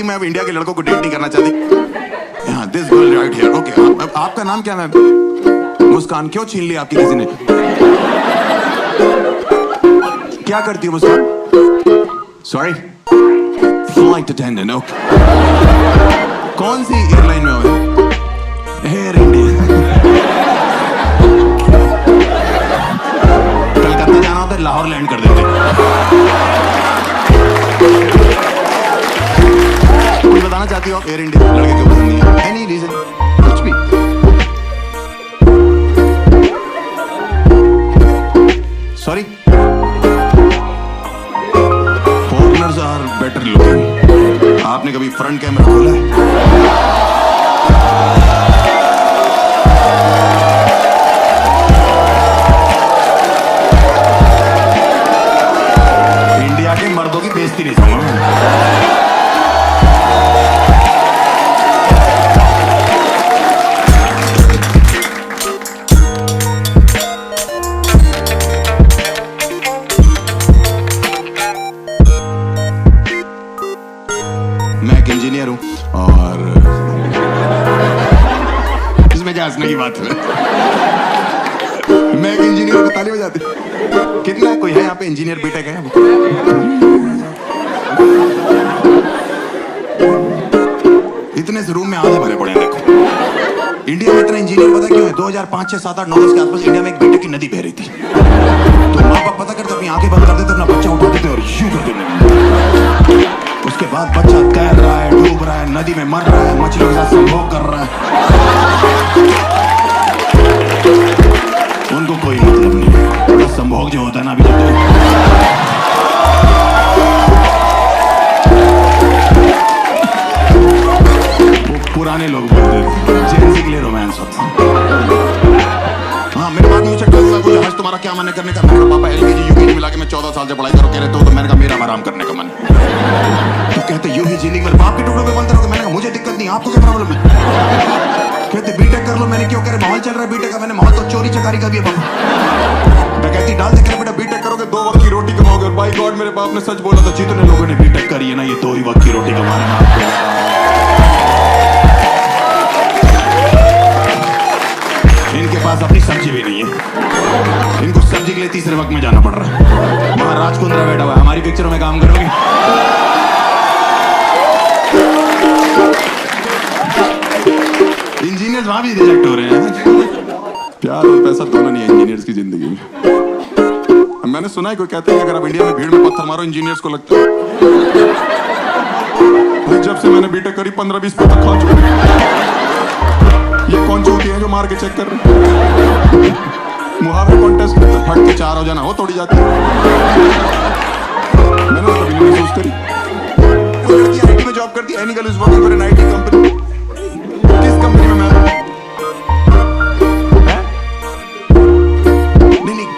चाहती, मैं अब इंडिया के लड़कों को डेट नहीं करना चाहती। हाँ, this girl right here. Okay, आपका नाम क्या मैम? मुस्कान। क्यों छीन ली आपकी किसी ने? क्या करती हो Muskan? Sorry, flight attendant. Okay, कौन सी एयरलाइन में हो? Air India. कलकत्ता जाना होता है, लाहौर लैंड कर देते। कोई बताना चाहती हो एयर इंडिया लड़के क्यों पसंद नहीं है? एनी रीजन, कुछ भी। Sorry, foreigners are better looking. आपने कभी फ्रंट कैमरा खोला है? इंडिया के मर्दों की बेइज्जती नहीं समझ। मैं एक इंजीनियर हूं और इसमें क्या हंसने की बात है? मैं एक इंजीनियर को ताली बजाती। कितना कोई है यहाँ पे इंजीनियर बीटेक है? इतने से रूम में आधे भरे पड़े हैं। देखो इंडिया में इतना इंजीनियर पता क्यों है? 2005, 6, 7, 8, 9, 10 के आसपास इंडिया में एक बीटेक की नदी बह रही थी। तो माँ बाप पता करते अपनी आंखें बंद कर देते, अपना बच्चा उठा देते और यूं कर देते। उसके बाद बच्चा तैर रहा है, डूब रहा है, नदी में मर रहा है, मछलियों के साथ संभोग कर रहा है। उनको कोई मतलब नहीं है। संभोग जो होता है ना, अभी वो पुराने लोग बोलते हैं जेंसी के लिए रोमांस होता है। हाँ, मेरे बाद में पूछा आज तुम्हारा क्या मन है करने का? मैंने कहा पापा एलकेजी यूकेजी मिला के मैं 14 साल से पढ़ाई करो। कह रहे तो मैंने कहा मेरा आराम करने का मन। तो कहते यूं ही जिंदगी में बाप के टुकड़ों पे बनते रहोगे। मैंने कहा मुझे दिक्कत नहीं, आपको क्या प्रॉब्लम है? कहते बीटेक कर लो। मैंने क्यों? कह रहे माहौल चल रहा है बीटेक का। मैंने माहौल तो चोरी चकारी का भी है बाबा। डकैती डाल दे। बेटा बीटेक करोगे 2 वक्त की रोटी कमाओगे। और बाई गॉड मेरे बाप ने सच बोला था, जितने लोगों ने बीटेक करी है ना, ये 2 ही वक्त की रोटी कमा रहे हैं। इनके पास अपनी सब्जी भी नहीं है। इनको सब्जी के लिए तीसरे वक्त में जाना पड़ रहा है। वहां राजकुंद्रा बैठा हुआ है, हमारी पिक्चरों में काम करोगे? इंजीनियर्स वहां भी रिजेक्ट हो रहे हैं। प्यार और पैसा दोनों नहीं है इंजीनियर्स की जिंदगी में। मैंने सुना है कोई कहते हैं कि अगर आप इंडिया में भीड़ में पत्थर मारो इंजीनियर्स को लगता है। जब से मैंने बीटेक करी 15-20 पत्थर खा चुके। ये कौन चूती है जो मार के चेक कर रहे? मुहावरे कॉन्टेस्ट फट के 4 हो जाना हो तोड़ी जाती है। मैंने तो कभी नहीं महसूस करी। लड़की आईटी में जॉब करती है। Any girl is working for an IT company. किस कंपनी में? मैं नहीं,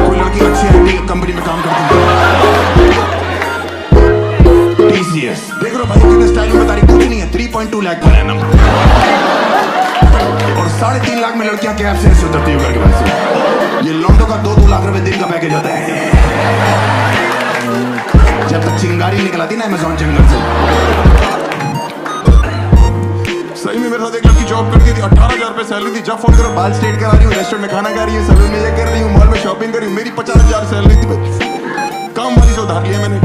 कोई लड़की अच्छी आईटी कंपनी में काम करती है। TCS देख रहे हो भाई कितने स्टाइल में बता रही। कुछ नहीं है, 3.2 लाख पर एनम और 3.5 लाख में लड़कियां कैब से उतरती है करके वैसे। ये लौंडों का 2-2 लाख रुपए दिन का पैकेज होता है। जब तक चिंगारी निकल आती ना अमेज़न जंगल से। सही में मेरे साथ एक लड़की जॉब करती थी, 18,000 रुपए सैलरी थी। जब फोन करो बाल स्ट्रेट करा रही हूँ, रेस्टोरेंट में खाना खा रही हूँ, सैलून में ये कर रही हूँ, मॉल में शॉपिंग कर रही हूँ। मेरी 50,000 सैलरी थी। काम वाली से उधार लिया मैंने।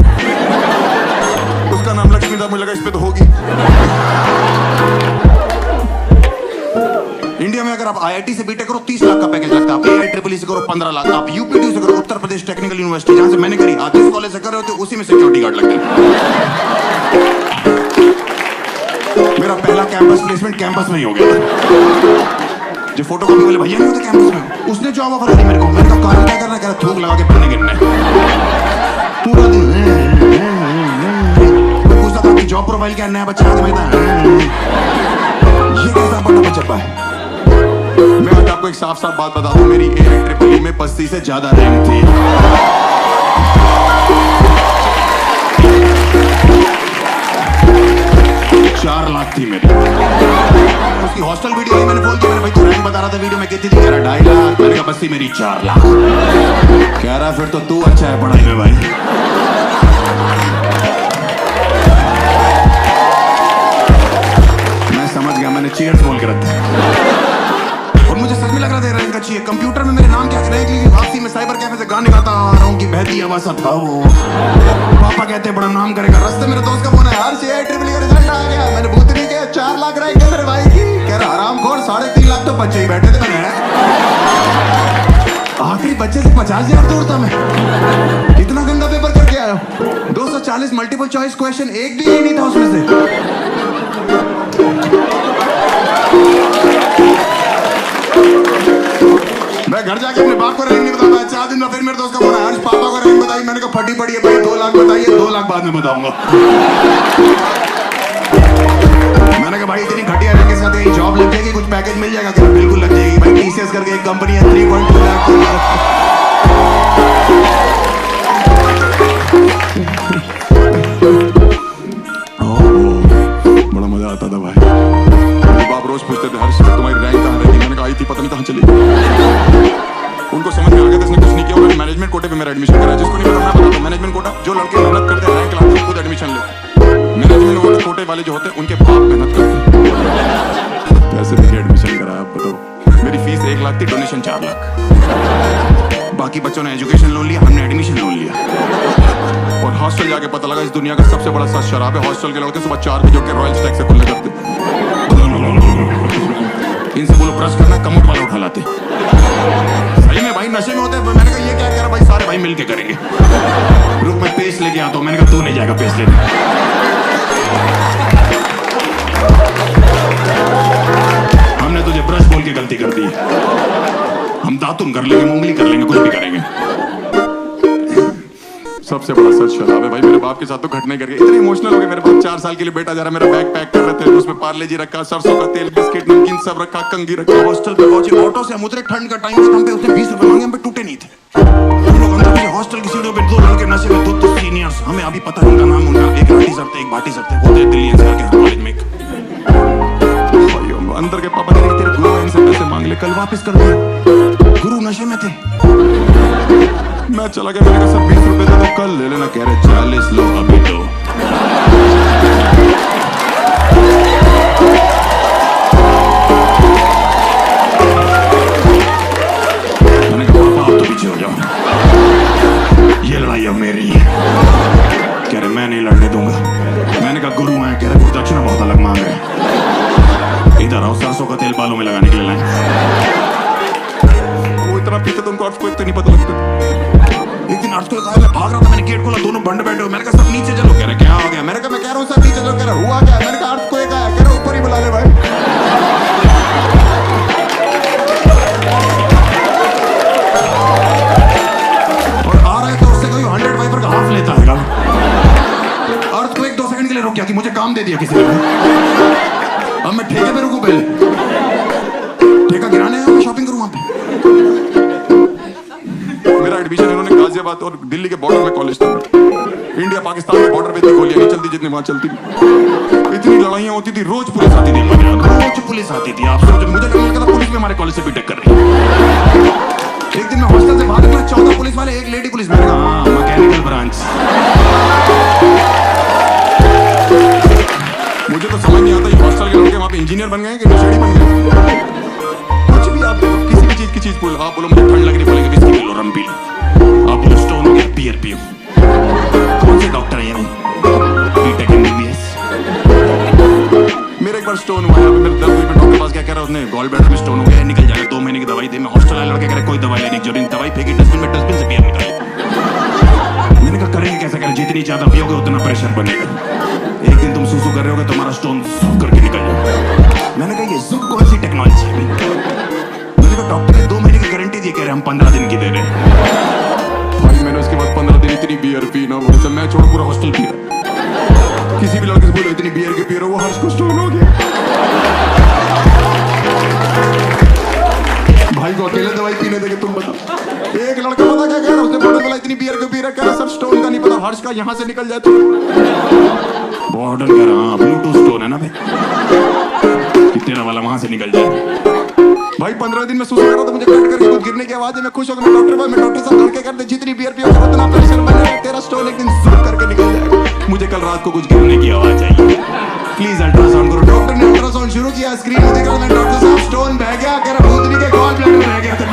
उसका नाम लक्ष्मी था, मुझे लगा इस पे तो होगी। इंडिया में अगर आप आईआईटी से बीटेक करो 30 लाख का पैकेज लगता है। आप AIEEE से करो 15 लाख। आप यूपीटी से करो, उत्तर प्रदेश टेक्निकल यूनिवर्सिटी जहां से मैंने करी, आप जिस कॉलेज से कर रहे हो तो उसी में सिक्योरिटी गार्ड लगता है। मेरा पहला कैंपस प्लेसमेंट कैंपस में ही हो गया था। जो फोटो कॉपी वाले भैया नहीं होते कैंपस में, उसने जॉब ऑफर दी मेरे को। मैंने कहा कारण क्या करना? कह रहा थूक लगा के पढ़ने गिरने। पूरा दिन पूछता था कि जॉब प्रोफाइल क्या, नया बच्चा ये कैसा बड़ा बच्चा है? मैं आज आपको एक साफ साफ बात बता दूं, मेरी AIEEE में 35 से ज्यादा रैंक थी। 4 लाख थी मेरी। उसकी हॉस्टल वीडियो मैंने बोल दिया, मैंने भाई तू रैंक बता रहा था वीडियो में कितनी थी? कह रहा 2.5 लाख। मैंने कहा बस थी मेरी 4 लाख। कह रहा फिर तो तू अच्छा है पढ़ाई में भाई। बढ़िया वैसा था वो। पापा कहते बड़ा नाम करेगा। रास्ते मेरे दोस्त का फोन है, यार सीए ट्रिपल का रिजल्ट आ गया। मैंने भूतनी के 4 लाख रहे क्या तेरे भाई की? कह रहा हरामखोर 3.5 लाख तो बच्चे ही बैठे थे मैंने। आखिरी बच्चे से 50,000 दूर था मैं। इतना गंदा पेपर करके आया। 240 मल्टीपल चॉइस क्वेश्चन, एक भी यही नहीं था उसमें से। मैं घर जाके अपने बाप को रैंक नहीं बताता। 4 दिन में फिर मेरे दोस्त का फोन आया, आज पापा को रैंक बताई। मैंने कहा फटी पड़ी है भाई, 2 लाख बताइए, 2 लाख बाद में बताऊंगा। मैंने कहा भाई इतनी घटिया रैंक के साथ कहीं जॉब लग जाएगी, कुछ पैकेज मिल जाएगा क्या? बिल्कुल लग जाएगी भाई, टीसीएस करके एक कंपनी है, 3.2 लाख। बड़ा मजा आता था भाई। मेरे बाप रोज पूछते थे हर्ष तुम्हारी रैंक कहाँ रहती? मैंने कहा आई थी पता नहीं कहाँ चली। उनको समझ में आ गया था इसने कुछ नहीं किया। उन्होंने मैनेजमेंट कोटे पे मेरा एडमिशन कराया। जिसको नहीं पता मैं बताता हूँ, मैनेजमेंट कोटा जो लड़के मेहनत करते हैं, रैंक लाते हैं, खुद एडमिशन लेते। मैनेजमेंट कोटे वाले जो होते हैं उनके बाप मेहनत करते हैं। पैसे देके एडमिशन कराया। आप बताओ मेरी फीस 1 लाख थी, डोनेशन 4 लाख। बाकी बच्चों ने एजुकेशन लोन लिया, हमने एडमिशन लोन लिया। और हॉस्टल जाके पता लगा इस दुनिया का सबसे बड़ा सच शराब है। हॉस्टल के लड़के सुबह 4 बजे उठ के रॉयल स्टैग से खुले करते। इनसे बोलो ब्रश करना, कमोड वाला उठा लाते। सही में भाई नशे में होते हैं। मैंने कहा ये क्या कह रहा भाई, सारे भाई मिलके करेंगे। रुक मैं पेस्ट लेके आता हूं। मैंने कहा तू नहीं जाएगा पेस्ट लेने। हमने तुझे ब्रश बोल के गलती कर दी है। हम दातुन कर लेंगे, मुंगली कर लेंगे, कुछ भी करेंगे। सबसे बड़ा सच शराब है भाई। मेरे बाप के साथ तो घटने करके इतने इमोशनल हो गए। मेरे बाप 4 साल के लिए बेटा जा रहा, मेरा बैग पैक कर रहे थे, उसमें पार्ले जी रखा, सरसों का तेल, बिस्किट, नमकीन सब रखा, कंघी रखा। हॉस्टल पे पहुंचे, ऑटो से हम उतरे, ठंड का टाइम, हम पे उसने 20 रुपए मांगे, हम पे टूटे नहीं थे। हम लोग अंदर के हॉस्टल की सीढ़ियों पे 2 लड़के नशे में, 2 सीनियर्स, हमें अभी पता नहीं उनका नाम। उनका एक राठी सर थे, एक बाटी सर थे, वो थे दिल्ली एनसीआर के कॉलेज में। अंदर के पापा ने तेरे गुरु इनसे पैसे मांग ले, कल वापस कर दिया। गुरु नशे में थे। मैं चला गया, मैंने कहा सर 20 रुपए दे दो, कल ले लेना। कह रहे 40 लो अभी दो। मैंने कहा पापा आप तो पीछे हो जाओ, ये लड़ाई अब मेरी है। कह रहे मैं नहीं लड़ने दूंगा। मैंने कहा गुरु हैं। कह रहे गुरुदक्षिणा बहुत अलग मांग रहे। इधर आओ, सरसों का तेल बालों में लगाने के लिए लाए। वो इतना पीते तुमको आपको इतना नहीं पता लगता। एक दिन अर्थ को मैं भाग रहा था, मैंने गेट खोला, दोनों बंड बैठे हो। मैंने कहा सब नीचे चलो। कह रहे क्या हो गया? मैंने कहा मैं कह रहा हूँ सब नीचे चलो। कह रहा हुआ क्या? मैंने कहा अर्थ को एक आया। कह रहा ऊपर ही बुला ले भाई। और आ रहा है तो उससे कोई 100 वाइपर का हाफ लेता है। अर्थ को 1-2 सेकंड के लिए रुक गया कि मुझे काम दे दिया किसी ने। अब मैं ठेके पे रुकूं? पहले ठेका गिराने है, मैं शॉपिंग करूँ वहां पे। मेरा एडमिशन इन्होंने गाजियाबाद और दिल्ली के बॉर्डर में कॉलेज था। इंडिया पाकिस्तान के बॉर्डर पे इतनी गोलियां नहीं चलती जितनी वहां चलती थी। इतनी लड़ाइयां होती थी, रोज पुलिस आती थी। रोज पुलिस आती थी। आप सोचो, मुझे लगने लगा था पुलिस भी हमारे कॉलेज से बीटेक कर रही है। एक दिन मैं हॉस्टल से बाहर निकला, 14 पुलिस वाले, एक लेडी पुलिस। मैंने कहा मैकेनिकल ब्रांच। मुझे तो समझ नहीं आता ये हॉस्टल के लड़के वहां पे इंजीनियर बन गए कि नशेड़ी बन गए। कुछ भी आप किसी भी चीज की चीज बोलो, आप बोलो मुझे ठंड लग रही, बोलेंगे विस्की पी लो, रम पी लो। आप बोलो स्टोन हो गया, बियर पियो। कौन से डॉक्टर है ये? BTech MBBS. मेरे एक बार स्टोन हुआ है, मेरे 10 दिन में डॉक्टर पास क्या कह रहा है, उसने गॉल ब्लैडर में स्टोन हो गया, निकल जाएगा, 2 महीने की दवाई दे। मैं हॉस्टल आया, लड़के कह रहे कोई दवाई लेने की जरूरत नहीं, दवाई फेंकी डस्टबिन में, डस्टबिन से बियर निकाली। मैंने कहा करेंगे कैसे? करें जितनी ज्यादा पियोगे उतना प्रेशर बनेगा। एक दिन तुम सूसू कर रहे होगे, तुम्हारा स्टोन सुख करके निकल जाएगा। मैंने कहा ये सुख कौन सी टेक्नोलॉजी है? मैंने कहा डॉक्टर ने 2 महीने की गारंटी दी, कह रहे हम 15 दिन की दे रहे हैं। भाई मैंने उसके बाद 15 दिन इतनी बियर पी ना, वो मैं छोड़ पूरा हॉस्टल पी रहा। किसी भी लड़के से बोलो इतनी बियर के पी रहा, वो हर्ष को स्टोन हो गया। भाई को अकेले दवाई पीने देंगे तुम बताओ। एक लड़का पता क्या कह रहा, उसने बोला इतनी बियर क्यों पी रहा? कह रहा सर स्टोन का नहीं पता, हर्ष का यहाँ से निकल जाए तो। बॉर्डर कह रहा हाँ ब्लूटूथ स्टोन है ना भाई, कि तेरा वाला वहां से निकल जाए। भाई 15 दिन में सुसु कर रहा था, मुझे कट करके कुछ गिरने की आवाज है। मैं खुश हो गया, मैं डॉक्टर साहब लड़के करते जितनी बियर पियो उतना प्रेशर बनेगा, तेरा स्टोन एक दिन सुसु करके निकल जाएगा। मुझे कल रात को कुछ गिरने की आवाज आई, प्लीज अल्ट्रासाउंड करो। डॉक्टर ने अल्ट्रासाउंड शुरू किया, स्क्रीन में देखा मैं डॉक्टर साहब स्टोन बह गया, कह रहा भूतनी के गॉल ब्लैडर में रह गया था।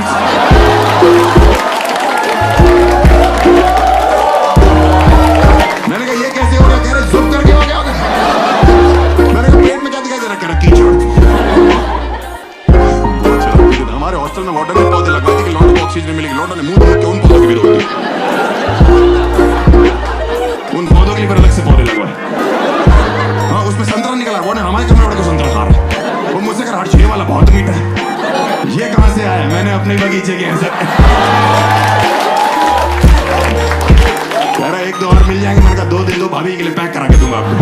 आएंगे, मैंने कहा 2 दिन दो, भाभी के लिए पैक करा के दूंगा आपको।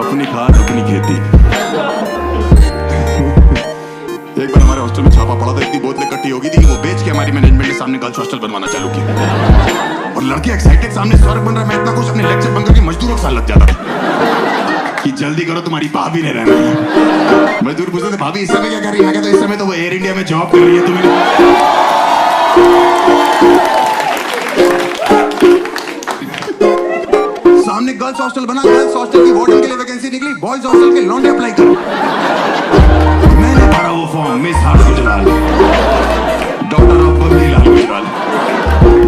अपनी खाद अपनी खेती। एक बार हमारे हॉस्टल में छापा पड़ा था, इतनी बोतलें इकट्ठी हो गई थी कि वो बेच के हमारी मैनेजमेंट ने सामने गर्ल्स हॉस्टल बनवाना चालू किया। और लड़के एक्साइटेड, सामने स्वर्ग बन रहा है, मैं इतना कुछ अपने लेक्चर बंद करके मजदूरों के साथ लग जाता था कि जल्दी करो तुम्हारी भाभी ने रहना है। मजदूर पूछते थे भाभी इस समय क्या कर रही है, मैं कहता इस समय तो वो एयर इंडिया में जॉब कर रही है। तुम्हें सामने गर्ल्स हॉस्टल बना, गर्ल्स हॉस्टल की वार्डन के लिए वैकेंसी निकली, बॉयज हॉस्टल के लॉन्ड्री अप्लाई करो। मैंने भरा वो form, miss heart Gujral, doctor of Bablilal Gujral,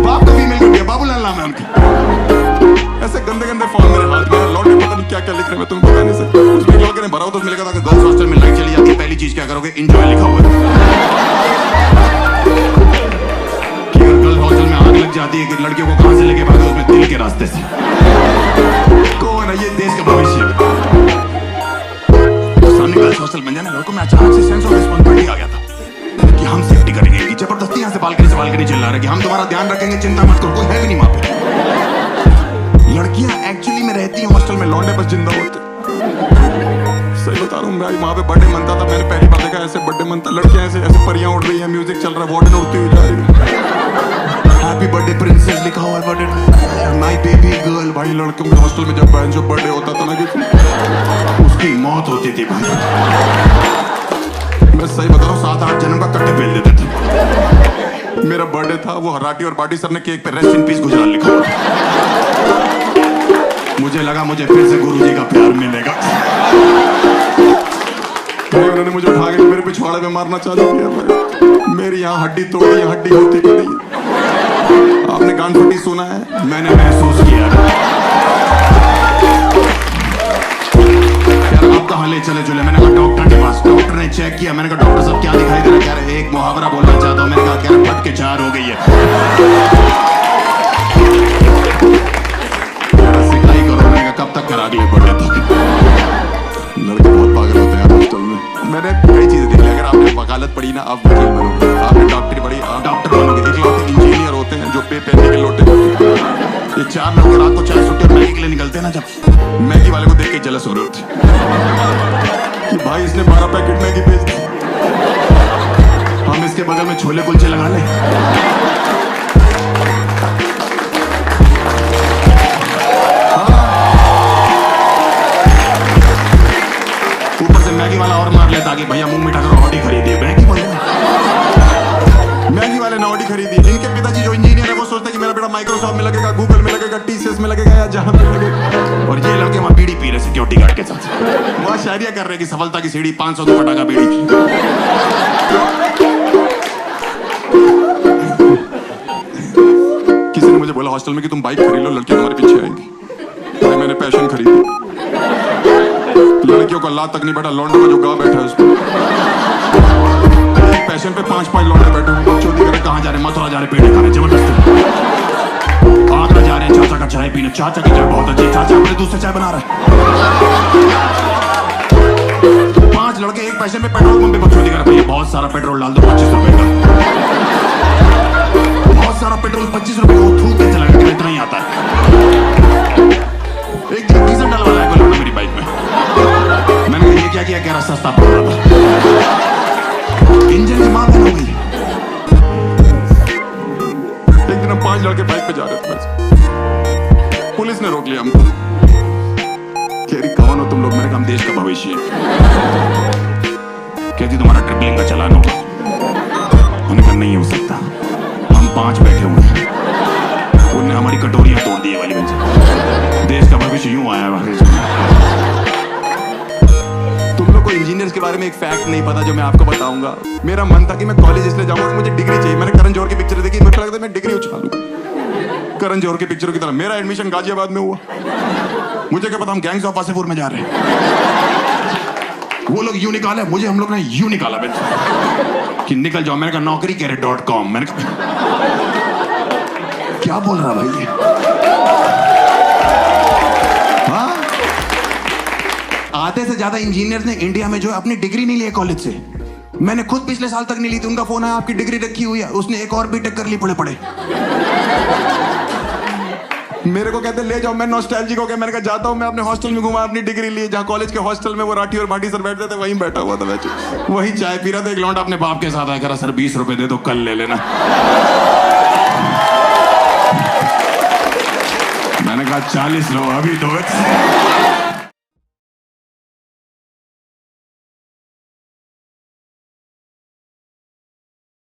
बाप का फीमेल कर दिया, बाबूलाल नाम है उनका। ऐसे गंदे गंदे फॉर्म मेरे हाथ में, लॉन्ड्री पता नहीं क्या क्या लिख रहे हैं, मैं तुम्हें बता नहीं सकता। उसमें लड़के ने भरा हो तो उसमें लिखा था कि गर्ल्स हॉस्टल में लाइट चली जाती है, पहली चीज क्या करोगे, एंजॉय लिखा हुआ है कि अगर गर्ल्स हॉस्टल में आग लग जाती है कि लड़कियों को कहां से लेके भागो, उसमें दिल के रास्ते से। कौन है ये देश का भविष्य। सामने गर्ल्स हॉस्टल बन जाने, लड़कों में अचानक से सेंस ऑफ रिस्पांसिबिलिटी आ गया था कि हम सेफ्टी करेंगे, कि जबरदस्ती यहाँ से बालकनी चिल्ला रहे कि हम तुम्हारा ध्यान रखेंगे, चिंता मत करो, कोई है भी नहीं वहां पे। लड़कियां एक्चुअली में रहती हैं हॉस्टल में, लौंडे बस जिंदा होते। सही बता रहा हूँ भाई, वहां पे बर्थडे मनता था, मैंने पहली बार देखा ऐसे बर्थडे मनता। लड़कियां ऐसे ऐसे परियां उड़ रही हैं, म्यूजिक चल रहा है, वार्डन उड़ती हुई जा रही है, हैप्पी बर्थडे प्रिंसेस लिखा हुआ है, बर्थडे माय बेबी गर्ल। भाई लड़कों के हॉस्टल में जब जो बर्थडे होता था ना कि उसकी मौत होती थी भाई। मैं सही बता रहा हूँ, 7-8 जन्म का कट्टे फेल देते थे। मेरा बर्थडे था, वो हराटी और बाटी सर ने केक पे रेस्ट इन पीस गुजराल लिखा हुआ। मुझे लगा मुझे फिर से गुरुजी का प्यार मिलेगा। उन्होंने मुझे उठा के मेरे पिछवाड़े में मारना चालू किया। मेरी यहाँ हड्डी तोड़ी, यहाँ हड्डी होती भी नहीं। आपने कान फटी सुना है, मैंने महसूस किया। यार आप कहाँ ले चले चले, मैंने कहा डॉक्टर के पास। डॉक्टर ने चेक किया, मैंने कहा डॉक्टर साहब क्या दिखाई दे रहा है, कह रहे एक मुहावरा बोलना चाहता हूँ। मैंने कहा क्या, फट के 4 हो गई है। सिखाई करो, मैंने कहा कब तक करा अगले बर्थडे तक। लड़के बहुत पागल होते हैं हॉस्टल में। मैंने कई चीजें देख ली, अगर आपने वकालत पढ़ी ना, आप वकील बनोगे, आपने डॉक्टरी पढ़ी, आप डॉक्टर बनोगे। इकलौते इंजीनियर होते हैं जो पे पैसे के लोटे होते हैं। ये 4 लड़के रात को चाय सुट्टे और मैगी के लिए निकलते हैं ना, जब मैगी वाले को देख के जलस हो रहे होते कि भाई इसने 12 पैकेट मैगी बेच दी, हम इसके बगल में छोले कुलचे लगा लें। ऊपर से मैगी वाला और मार लेता कि भैया मुंह मीठा करो, ऑडी खरीदिए। मैगी वाले ने ऑडी खरीदी। इनके पिताजी जो इंजीनियर है वो सोचते हैं कि मेरा बेटा माइक्रोसॉफ्ट में लगेगा, गूगल में लगेगा, टीसीएस में लगेगा या जहां पे लगेगा। और ये लड़के वहां बीड़ी पी रहे सिक्योरिटी गार्ड के साथ, वहां शायरिया कर रहे कि सफलता की सीढ़ी 500 दुपट्टा का बीड़ी। किसी ने मुझे बोला हॉस्टल में कि तुम बाइक खरीद लो, लड़कियां तुम्हारे पीछे आएंगी। भाई मैंने पैशन खरीदी, लड़कियों का ला तक नहीं बैठा, लौंडे का जो गा बैठा है उसमें। पैशन पे 5-5 लौंडे बैठे हैं, चौथी करे कहाँ जा रहे, मथुरा जा रहे, पेड़े खा रहे, जबरदस्ती आगरा जा रहे हैं, चाचा का चाय पीने। चाचा की चाय बहुत अच्छी, चाचा अपने दूध से चाय बना रहा है। 5 लड़के एक पैशन पे पेट्रोल पंप पे बकचोदी कर रहे हैं, बहुत सारा पेट्रोल डाल दो 25 रुपए का। बहुत सारा पेट्रोल 25 रुपए का, थूक के चला गया, इतना ही आता है। एक दिन डीजल डलवाना है कोई मेरी बाइक में, मैंने कहा ये क्या किया, कह रहा सस्ता पड़ रहा था, इंजन की मांग हो गई। एक दिन हम 5 लड़के बाइक पे जा रहे थे, पुलिस ने रोक लिया हमको। कह रही कौन हो तुम लोग, मैंने कहा हम देश का भविष्य है। कहती तुम्हारा ट्रिपलिंग का चालान होगा। उन्होंने कहा नहीं हो सकता, हम 5 बैठे हुए हैं। उन्होंने हमारी कटोरियां तोड़ दी वाली वजह। देश का भविष्य यूं आया है। तुम लोग को इंजीनियर्स के बारे में एक फैक्ट नहीं पता जो मैं आपको बताऊंगा। मेरा मन था कि मैं कॉलेज इसलिए जाऊंगा कि मुझे डिग्री चाहिए। मैंने करण जौहर की पिक्चर देखी, मुझे लगता है मैं डिग्री उछालूं करण जौहर की पिक्चरों की तरह। मेरा एडमिशन गाजियाबाद में हुआ, मुझे क्या पता हम गैंग्स ऑफ वासेपुर में जा रहे हैं। वो लोग यूं निकाले, मुझे हम लोग ने यूं निकाला कि निकल जाओ। मैंने कहा नौकरी कह रहे .com। मैंने कहा क्या बोल रहा भाई, हाँ? आधे से ज्यादा इंजीनियर्स ने इंडिया में जो अपनी डिग्री नहीं ली कॉलेज से। मैंने खुद पिछले साल तक नहीं ली थी। उनका फोन आया आपकी डिग्री रखी हुई है, उसने एक और बीटेक कर ली पड़े मेरे को कहते ले जाओ, मैं नॉस्टैल्जिक हो गया। मैंने कहा जाता हूँ, मैं अपने हॉस्टल में घुमा अपनी डिग्री लिए, जहाँ कॉलेज के हॉस्टल में वो राठी और भाटी सर बैठते थे, वहीं बैठा हुआ था मैं, वहीं चाय पी रहा था। एक लौंडा अपने बाप के साथ आया, करा सर 20 रुपए दे दो, कल ले लेना। मैंने कहा 40 लो, अभी दो।